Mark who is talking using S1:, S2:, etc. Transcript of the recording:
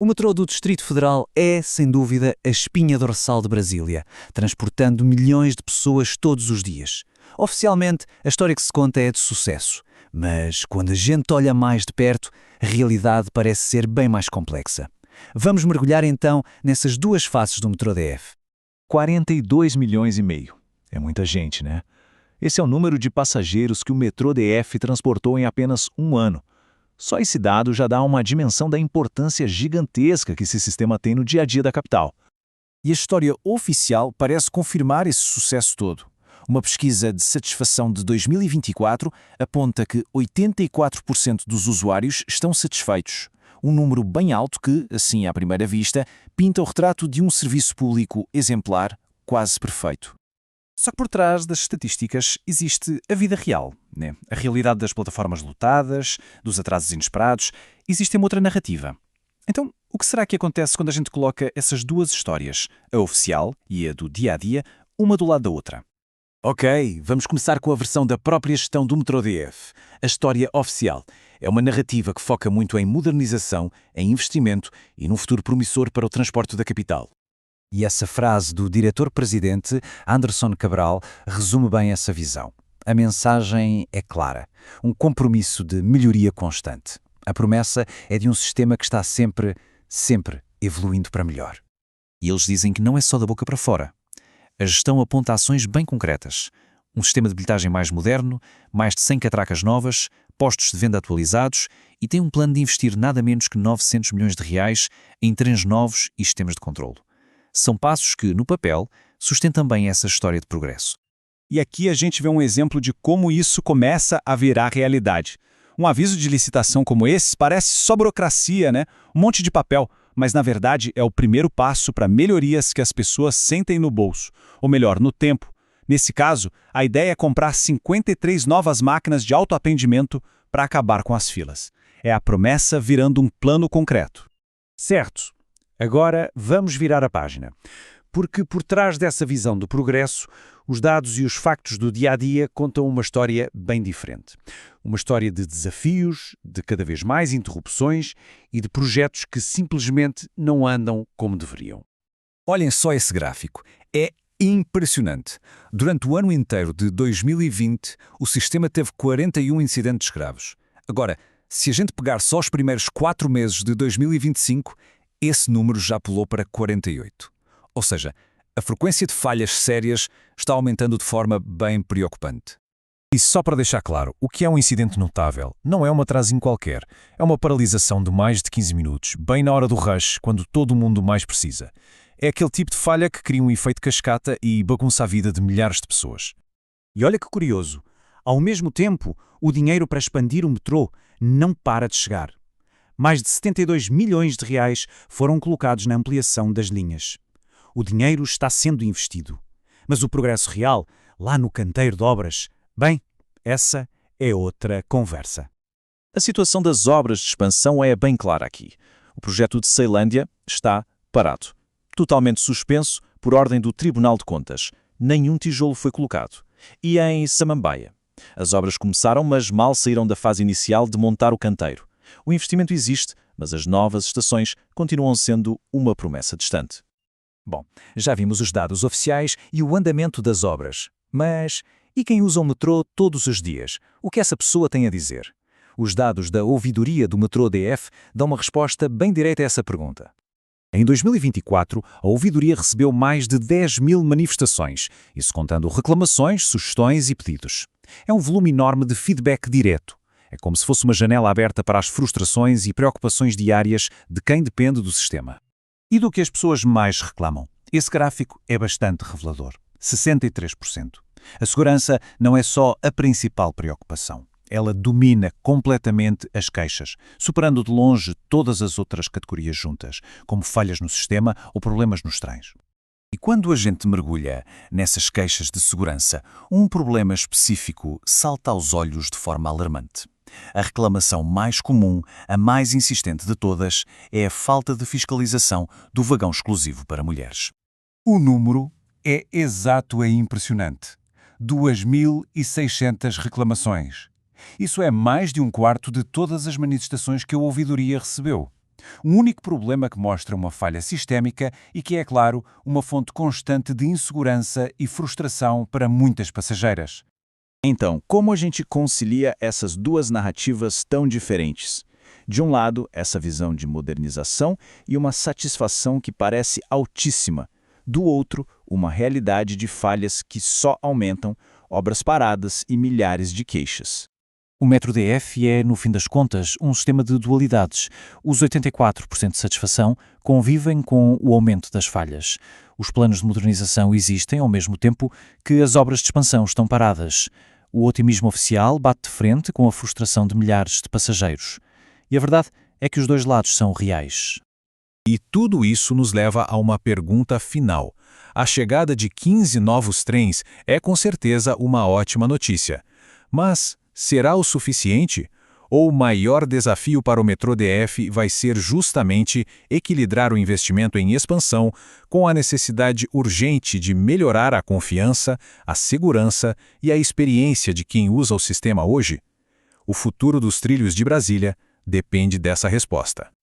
S1: O metrô do Distrito Federal é, sem dúvida, a espinha dorsal de Brasília, transportando milhões de pessoas todos os dias. Oficialmente, a história que se conta é de sucesso, mas quando a gente olha mais de perto, a realidade parece ser bem mais complexa. Vamos mergulhar então nessas duas faces do metrô DF.
S2: 42 milhões e meio. É muita gente, né? Esse é o número de passageiros que o metrô DF transportou em apenas um ano. Só esse dado já dá uma dimensão da importância gigantesca que esse sistema tem no dia a dia da capital.
S3: E a história oficial parece confirmar esse sucesso todo. Uma pesquisa de satisfação de 2024 aponta que 84% dos usuários estão satisfeitos. Um número bem alto que, assim à primeira vista, pinta o retrato de um serviço público exemplar, quase perfeito. Só que por trás das estatísticas existe a vida real, né? A realidade das plataformas lotadas, dos atrasos inesperados. Existe uma outra narrativa. Então, o que será que acontece quando a gente coloca essas duas histórias, a oficial e a do dia-a-dia, uma do lado da outra? Ok, vamos começar com a versão da própria gestão do metrô DF. A história oficial é uma narrativa que foca muito em modernização, em investimento e num futuro promissor para o transporte da capital.
S1: E essa frase do diretor-presidente, Anderson Cabral, resume bem essa visão. A mensagem é clara, um compromisso de melhoria constante. A promessa é de um sistema que está sempre evoluindo para melhor.
S3: E eles dizem que não é só da boca para fora. A gestão aponta ações bem concretas. Um sistema de bilhetagem mais moderno, mais de 100 catracas novas, postos de venda atualizados e tem um plano de investir nada menos que 900 milhões de reais em trens novos e sistemas de controlo. São passos que, no papel, sustentam bem essa história de progresso.
S4: E aqui a gente vê um exemplo de como isso começa a virar realidade. Um aviso de licitação como esse parece só burocracia, né? Um monte de papel, mas na verdade é o primeiro passo para melhorias que as pessoas sentem no bolso, ou melhor, no tempo. Nesse caso, a ideia é comprar 53 novas máquinas de autoatendimento para acabar com as filas. É a promessa virando um plano concreto.
S5: Certo. Agora vamos virar a página, porque por trás dessa visão do progresso, os dados e os factos do dia-a-dia contam uma história bem diferente. Uma história de desafios, de cada vez mais interrupções e de projetos que simplesmente não andam como deveriam.
S3: Olhem só esse gráfico. É impressionante. Durante o ano inteiro de 2020, o sistema teve 41 incidentes graves. Agora, se a gente pegar só os primeiros 4 meses de 2025, esse número já pulou para 48. Ou seja, a frequência de falhas sérias está aumentando de forma bem preocupante.
S2: E só para deixar claro, o que é um incidente notável não é um atrasinho qualquer. É uma paralisação de mais de 15 minutos, bem na hora do rush, quando todo mundo mais precisa. É aquele tipo de falha que cria um efeito cascata e bagunça a vida de milhares de pessoas.
S5: E olha que curioso, ao mesmo tempo, o dinheiro para expandir o metrô não para de chegar. Mais de 72 milhões de reais foram colocados na ampliação das linhas. O dinheiro está sendo investido. Mas o progresso real, lá no canteiro de obras, bem, essa é outra conversa.
S3: A situação das obras de expansão é bem clara aqui. O projeto de Ceilândia está parado. Totalmente suspenso por ordem do Tribunal de Contas. Nenhum tijolo foi colocado. E em Samambaia? As obras começaram, mas mal saíram da fase inicial de montar o canteiro. O investimento existe, mas as novas estações continuam sendo uma promessa distante.
S1: Bom, já vimos os dados oficiais e o andamento das obras. Mas e quem usa o metrô todos os dias? O que essa pessoa tem a dizer? Os dados da ouvidoria do metrô DF dão uma resposta bem direta a essa pergunta.
S5: Em 2024, a ouvidoria recebeu mais de 10 mil manifestações, isso contando reclamações, sugestões e pedidos. É um volume enorme de feedback direto. É como se fosse uma janela aberta para as frustrações e preocupações diárias de quem depende do sistema. E do que as pessoas mais reclamam? Esse gráfico é bastante revelador. 63%. A segurança não é só a principal preocupação. Ela domina completamente as queixas, superando de longe todas as outras categorias juntas, como falhas no sistema ou problemas nos trens.
S3: E quando a gente mergulha nessas queixas de segurança, um problema específico salta aos olhos de forma alarmante. A reclamação mais comum, a mais insistente de todas, é a falta de fiscalização do vagão exclusivo para mulheres.
S6: O número é exato e impressionante. 2.600 reclamações. Isso é mais de um quarto de todas as manifestações que a ouvidoria recebeu. Um único problema que mostra uma falha sistémica e que é, claro, uma fonte constante de insegurança e frustração para muitas passageiras.
S3: Então, como a gente concilia essas duas narrativas tão diferentes? De um lado, essa visão de modernização e uma satisfação que parece altíssima. Do outro, uma realidade de falhas que só aumentam, obras paradas e milhares de queixas.
S5: O Metro DF é, no fim das contas, um sistema de dualidades. Os 84% de satisfação convivem com o aumento das falhas. Os planos de modernização existem ao mesmo tempo que as obras de expansão estão paradas. O otimismo oficial bate de frente com a frustração de milhares de passageiros. E a verdade é que os dois lados são reais.
S2: E tudo isso nos leva a uma pergunta final. A chegada de 15 novos trens é com certeza uma ótima notícia. Mas será o suficiente? Ou o maior desafio para o metrô DF vai ser justamente equilibrar o investimento em expansão com a necessidade urgente de melhorar a confiança, a segurança e a experiência de quem usa o sistema hoje? O futuro dos trilhos de Brasília depende dessa resposta.